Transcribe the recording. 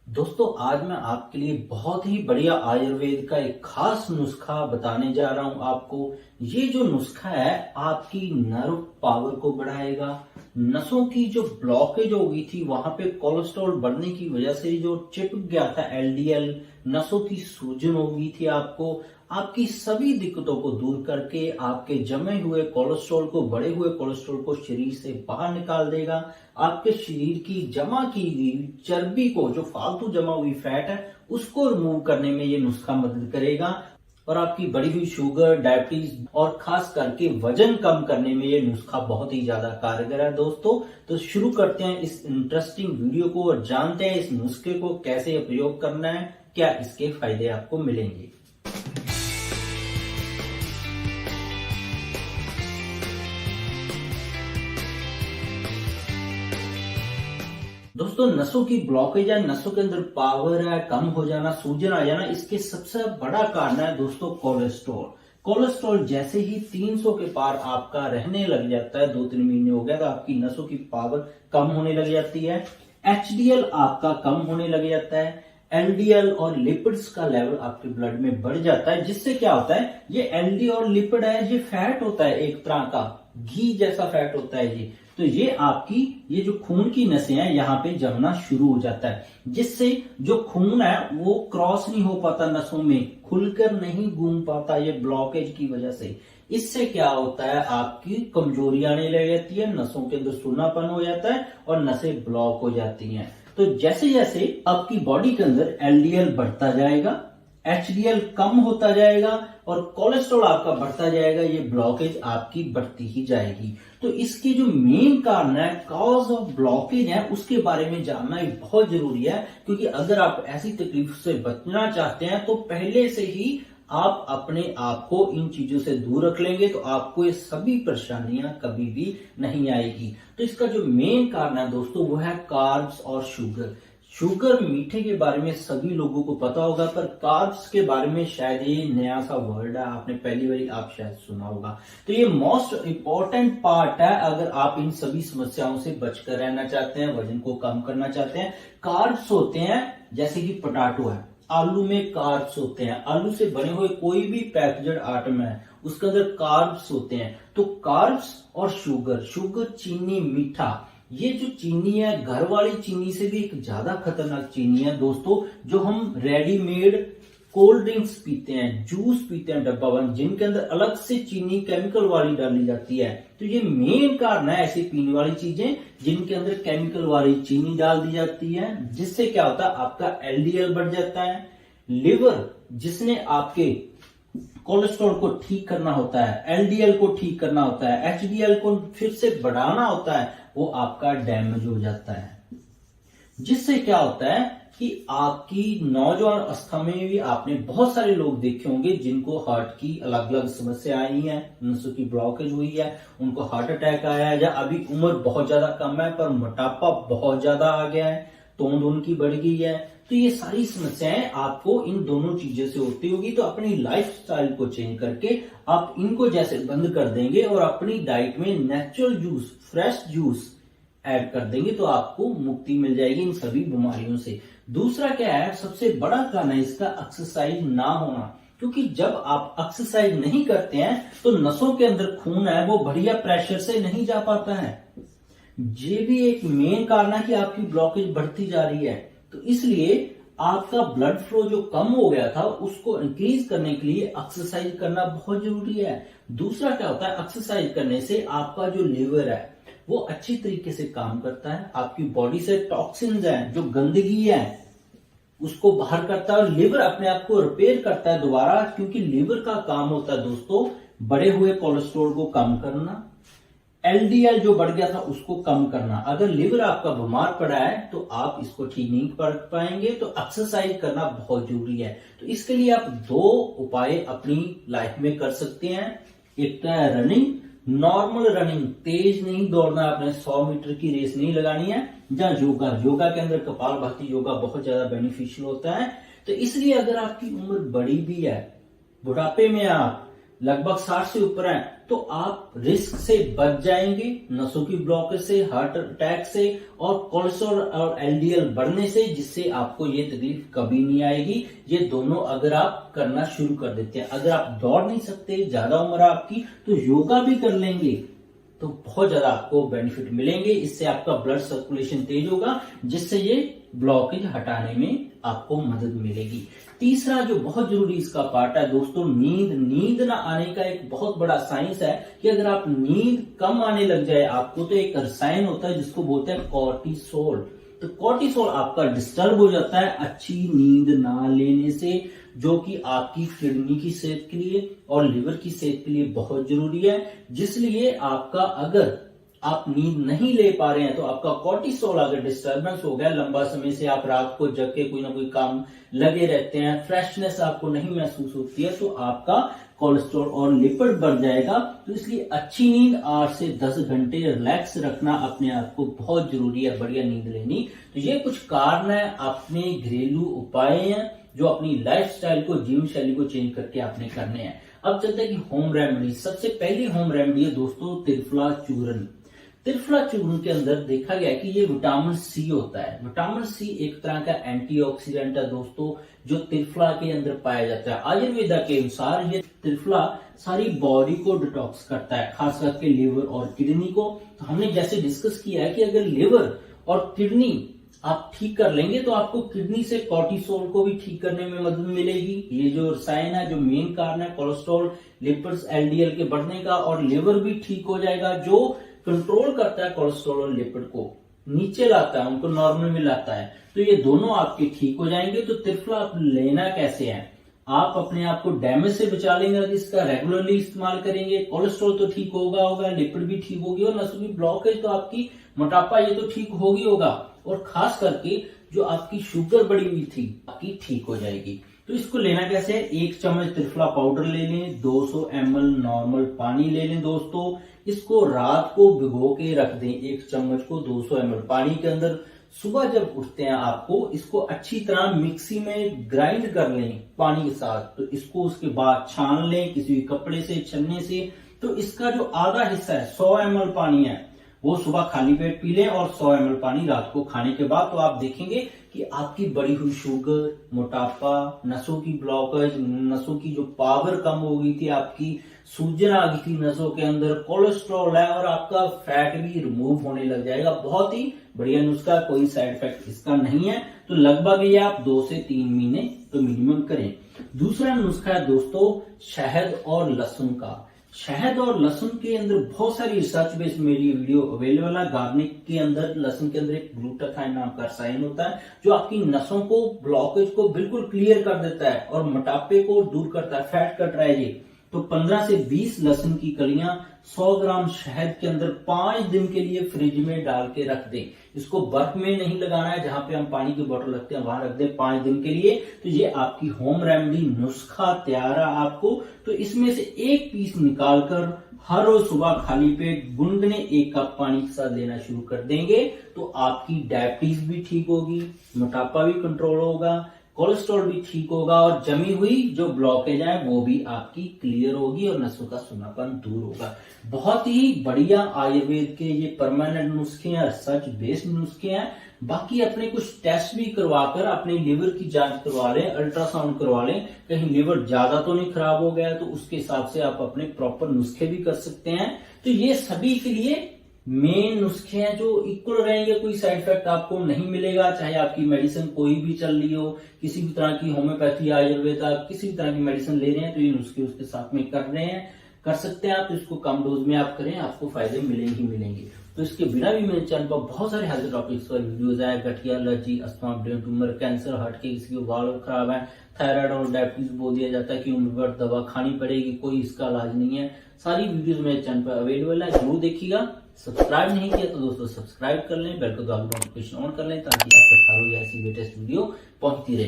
दोस्तों आज मैं आपके लिए बहुत ही बढ़िया आयुर्वेद का एक खास नुस्खा बताने जा रहा हूं आपको। ये जो नुस्खा है आपकी नर्व पावर को बढ़ाएगा। नसों की जो ब्लॉकेज हो गई थी वहां पे कोलेस्ट्रॉल बढ़ने की वजह से जो चिपक गया था एलडीएल, नसों की सूजन हो गई थी आपको, आपकी सभी दिक्कतों को दूर करके आपके जमे हुए कोलेस्ट्रॉल को, बढ़े हुए कोलेस्ट्रॉल को शरीर से बाहर निकाल देगा। आपके शरीर की जमा की गई चर्बी को, जो फालतू जमा हुई फैट है, उसको रिमूव करने में ये नुस्खा मदद करेगा। और आपकी बढ़ी हुई शुगर, डायबिटीज और खास करके वजन कम करने में ये नुस्खा बहुत ही ज्यादा कारगर है दोस्तों। तो शुरू करते हैं इस इंटरेस्टिंग वीडियो को और जानते हैं इस नुस्खे को कैसे प्रयोग करना है, क्या इसके फायदे आपको मिलेंगे। दोस्तों नसों की ब्लॉकेज है, नसों के अंदर पावर है कम हो जाना, सूजन आ जाना, इसके सबसे बड़ा कारण है दोस्तों कोलेस्ट्रॉल। कोलेस्ट्रॉल जैसे ही 300 के पार आपका रहने लग जाता है, 2-3 महीने हो गया, तो आपकी नसों की पावर कम होने लग जाती है। एचडीएल आपका कम होने लग जाता है। एलडीएल और लिपिड्स का लेवल आपके ब्लड में बढ़ जाता है, जिससे क्या होता है, ये एलडीएल और लिपिड है, ये फैट होता है, एक तरह का घी जैसा फैट होता है ये। तो ये आपकी ये जो खून की नसें हैं यहाँ पे जमना शुरू हो जाता है, जिससे जो खून है वो क्रॉस नहीं हो पाता, नसों में खुलकर नहीं घूम पाता, ये ब्लॉकेज की वजह से। इससे क्या होता है, आपकी कमजोरी आने लग जाती है, नसों के अंदर सूनापन हो जाता है और नसें ब्लॉक हो जाती हैं। तो जैसे जैसे आपकी बॉडी के अंदर एलडीएल बढ़ता जाएगा, एचडीएल कम होता जाएगा और कोलेस्ट्रॉल आपका बढ़ता जाएगा, ये ब्लॉकेज आपकी बढ़ती ही जाएगी। तो इसकी जो मेन कारण है, कॉज ऑफ ब्लॉकेज है, उसके बारे में जानना ही बहुत जरूरी है। क्योंकि अगर आप ऐसी तकलीफ से बचना चाहते हैं तो पहले से ही आप अपने आप को इन चीजों से दूर रख लेंगे तो आपको ये सभी परेशानियां कभी भी नहीं आएगी। तो इसका जो मेन कारण है दोस्तों वो है कार्ब्स और शुगर। शुगर, मीठे के बारे में सभी लोगों को पता होगा, पर कार्ब्स के बारे में शायद ये नया सा वर्ड है, आपने पहली बार आप शायद सुना होगा। तो ये मोस्ट इंपॉर्टेंट पार्ट है अगर आप इन सभी समस्याओं से बचकर रहना चाहते हैं, वजन को कम करना चाहते हैं। कार्ब्स होते हैं जैसे कि पोटैटो है, आलू में कार्ब्स होते हैं, आलू से बने हुए कोई भी पैकेज्ड आइटम है उसके अंदर कार्ब्स होते हैं। तो कार्ब्स और शुगर, शुगर चीनी, मीठा, ये जो चीनी है घर वाली चीनी से भी एक ज्यादा खतरनाक चीनी है दोस्तों, जो हम रेडीमेड कोल्ड ड्रिंक्स पीते हैं, जूस पीते हैं डब्बा बंद, जिनके अंदर अलग से चीनी केमिकल वाली डाली जाती है। तो ये मेन कारण है ऐसी पीने वाली चीजें जिनके अंदर केमिकल वाली चीनी डाल दी जाती है, जिससे क्या होता है, आपका एलडीएल बढ़ जाता है। लिवर, जिसने आपके कोलेस्ट्रॉल को ठीक करना होता है, एलडीएल को ठीक करना होता है, एचडीएल को फिर से बढ़ाना होता है, वो आपका डैमेज हो जाता है। जिससे क्या होता है कि आपकी नौजवान अवस्था में भी आपने बहुत सारे लोग देखे होंगे जिनको हार्ट की अलग अलग समस्या आई है, नसों की ब्लॉकेज हुई है, उनको हार्ट अटैक आया है, या अभी उम्र बहुत ज्यादा कम है पर मोटापा बहुत ज्यादा आ गया है, तोंद उनकी बढ़ गई है। तो ये सारी समस्याएं आपको इन दोनों चीजों से होती होगी। तो अपनी लाइफस्टाइल को चेंज करके आप इनको जैसे बंद कर देंगे और अपनी डाइट में natural juice, fresh juice add कर देंगे तो आपको मुक्ति मिल जाएगी इन सभी बीमारियों से। दूसरा क्या है, सबसे बड़ा कारण है इसका एक्सरसाइज ना होना। क्योंकि जब आप एक्सरसाइज नहीं करते हैं तो नसों के अंदर खून है वो बढ़िया प्रेशर से नहीं जा पाता है। ये भी एक मेन कारण है कि आपकी ब्लॉकेज बढ़ती जा रही है। तो इसलिए आपका ब्लड फ्लो जो कम हो गया था उसको इंक्रीज करने के लिए एक्सरसाइज करना बहुत जरूरी है। दूसरा क्या होता है, एक्सरसाइज करने से आपका जो लिवर है वो अच्छी तरीके से काम करता है, आपकी बॉडी से टॉक्सिन्स हैं, जो गंदगी है उसको बाहर करता है और लिवर अपने आप को रिपेयर करता है दोबारा। क्योंकि लिवर का काम होता है दोस्तों बढ़े हुए कोलेस्ट्रॉल को कम करना, एलडीएल जो बढ़ गया था उसको कम करना। अगर लिवर आपका बीमार पड़ा है तो आप इसको ठीक नहीं कर पाएंगे, तो एक्सरसाइज करना बहुत जरूरी है। तो इसके लिए आप 2 उपाय अपनी लाइफ में कर सकते हैं। एक तो है रनिंग, नॉर्मल रनिंग, तेज नहीं दौड़ना, आपने 100 मीटर की रेस नहीं लगानी है। या योगा, योगा के अंदर कपालभाति योगा बहुत ज्यादा बेनिफिशियल होता है। तो इसलिए अगर आपकी उम्र बड़ी भी है, बुढ़ापे में आप लगभग 60 से ऊपर है तो आप रिस्क से बच जाएंगे, नसों की ब्लॉकेज से, हार्ट अटैक से और कोलेस्ट्रॉल और एलडीएल बढ़ने से, जिससे आपको ये तकलीफ कभी नहीं आएगी। ये दोनों अगर आप करना शुरू कर देते हैं। अगर आप दौड़ नहीं सकते, ज्यादा उम्र है आपकी, तो योगा भी कर लेंगे तो बहुत ज्यादा आपको बेनिफिट मिलेंगे। इससे आपका ब्लड सर्कुलेशन तेज होगा, जिससे ये ब्लॉकेज हटाने में आपको मदद मिलेगी। तीसरा जो बहुत जरूरी इसका पार्ट है दोस्तों, नींद ना आने का एक बहुत बड़ा साइंस है कि अगर आप नींद कम आने लग जाए आपको, तो एक रसायन होता है जिसको बोलते हैं कॉर्टिसोल। तो कॉर्टिसोल आपका डिस्टर्ब हो जाता है अच्छी नींद ना लेने से, जो कि आपकी किडनी की सेहत के लिए और लिवर की सेहत के लिए बहुत जरूरी है। जिसलिए आपका अगर आप नींद नहीं ले पा रहे हैं तो आपका कॉर्टिसोल अगर डिस्टर्बेंस हो गया, लंबा समय से आप रात को जग के कोई ना कोई काम लगे रहते हैं, फ्रेशनेस आपको नहीं महसूस होती है, तो आपका कोलेस्ट्रॉल और लिपिड बढ़ जाएगा। तो इसलिए अच्छी नींद 8 से 10 घंटे रिलैक्स रखना अपने आप को बहुत जरूरी है, बढ़िया नींद लेनी। तो ये कुछ कारण है, अपने घरेलू उपाय हैं जो अपनी लाइफस्टाइल को, जीवन शैली को चेंज करके आपने करने हैं। अब चलते हैं कि होम रेमेडी। सबसे पहली होम रेमेडी है दोस्तों त्रिफला चूर्ण। त्रिफला चूर्ण के अंदर देखा गया है कि ये विटामिन सी होता है। विटामिन सी एक तरह का एंटीऑक्सीडेंट है दोस्तों, जो त्रिफला के अंदर पाया जाता है। आयुर्वेदा के अनुसार ये त्रिफला सारी बॉडी को डिटॉक्स करता है, खास करके लिवर और किडनी को। तो हमने जैसे डिस्कस किया है कि अगर लिवर और किडनी आप ठीक कर लेंगे तो आपको किडनी से कॉर्टिसोल को भी ठीक करने में मदद मिलेगी। ये जो रसायन है, जो मेन कारण है कोलेस्ट्रॉल, लिपिड्स, एलडीएल के बढ़ने का, और लिवर भी ठीक हो जाएगा, जो कंट्रोल करता है कोलेस्ट्रॉल और लिपिड को, नीचे लाता है, उनको नॉर्मल में लाता है। तो ये दोनों आपके ठीक हो जाएंगे। तो त्रिफला आप लेना कैसे है? आप अपने आप को डैमेज से बचा लेंगे अगर इसका रेगुलरली इस्तेमाल करेंगे। कोलेस्ट्रॉल तो ठीक होगा, लिपिड भी ठीक होगी, और नसों की ब्लॉकेज तो आपकी, मोटापा ये तो ठीक होगा, और खास करके जो आपकी शुगर बढ़ी हुई थी आपकी ठीक हो जाएगी। तो इसको लेना कैसे है? 1 चम्मच त्रिफला पाउडर ले लें, 200 ml नॉर्मल पानी ले लें दोस्तों। इसको रात को भिगो के रख दें, 1 चम्मच को 200 ml पानी के अंदर। सुबह जब उठते हैं आपको इसको अच्छी तरह मिक्सी में ग्राइंड कर लें पानी के साथ। तो इसको उसके बाद छान लें किसी कपड़े से, छन्ने से। तो इसका जो आधा हिस्सा है, 100 ml पानी है, वो सुबह खाली पेट पी लें, और 100 ml पानी रात को खाने के बाद। तो आप देखेंगे कि आपकी बढ़ी हुई शुगर, मोटापा, नसों की ब्लॉकेज, नसों की जो पावर कम हो गई थी, आपकी सूजन आ गई थी नसों के अंदर, कोलेस्ट्रॉल है, और आपका फैट भी रिमूव होने लग जाएगा। बहुत ही बढ़िया नुस्खा, कोई साइड इफेक्ट इसका नहीं है। तो लगभग ये आप 2 से 3 महीने तो मिनिमम करें। दूसरा नुस्खा है दोस्तों शहद और लहसुन का। शहद और लहसुन के अंदर बहुत सारी रिसर्च बेस्ड मेरी वीडियो अवेलेबल है। गार्लिक के अंदर, लहसुन के अंदर एक ग्लूटाथाइन नाम का रसायन होता है, जो आपकी नसों को, ब्लॉकेज को बिल्कुल क्लियर कर देता है और मोटापे को दूर करता है, फैट कट रहा है ये। तो 15 से 20 लहसुन की कलियां 100 ग्राम शहद के अंदर 5 दिन के लिए फ्रिज में डाल के रख दें। इसको बर्फ में नहीं लगाना है, जहां पे हम पानी की बोतल रखते हैं वहां रख दें 5 दिन के लिए। तो ये आपकी होम रेमेडी नुस्खा तैयार है आपको। तो इसमें से एक पीस निकालकर हर रोज सुबह खाली पेट गुनगुने 1 कप पानी के साथ लेना शुरू कर देंगे। तो आपकी डायबिटीज भी ठीक होगी, मोटापा भी कंट्रोल होगा, कोलेस्ट्रॉल भी ठीक होगा, और जमी हुई जो ब्लॉकेज है वो भी आपकी क्लियर होगी, और नसों का सुनापन दूर होगा। बहुत ही बढ़िया आयुर्वेद के ये परमानेंट नुस्खे हैं, सच बेस्ड नुस्खे हैं। बाकी अपने कुछ टेस्ट भी करवाकर अपने लिवर की जांच करवा लें, अल्ट्रासाउंड करवा लें, कहीं लिवर ज्यादा तो नहीं खराब हो गया, तो उसके हिसाब से आप अपने प्रॉपर नुस्खे भी कर सकते हैं। तो ये सभी के लिए मेन नुस्खे हैं जो इक्वल रहेंगे, कोई साइड इफेक्ट आपको नहीं मिलेगा। चाहे आपकी मेडिसिन कोई भी चल रही हो, किसी भी तरह की होम्योपैथी, आयुर्वेदा, किसी भी तरह की मेडिसिन ले रहे हैं, तो ये नुस्खे उसके साथ में कर सकते हैं आप। तो इसको कम डोज में आप करें, आपको फायदे मिलेंगे ही मिलेंगे। तो इसके बिना भी मेरे चैनल पर बहुत सारे हेल्थ टॉपिक्स पर वीडियोज है। गठिया, allergy, asthma, brain tumour, cancer, heart के, किसी के वाल्व खराब है, थायराइड और डायबिटीज बोल दिया जाता है कि उम्र भर दवा खानी पड़ेगी, कोई इसका इलाज नहीं है। सारी वीडियोज मेरे चैनल पर अवेलेबल है, जरूर देखिएगा। सब्सक्राइब नहीं किया तो दोस्तों सब्सक्राइब कर लें, बेल को दबा नोटिफिकेशन ऑन कर लें, ताकि आप तक हर रोज ऐसी लेटेस्ट वीडियो पहुंचती रहे।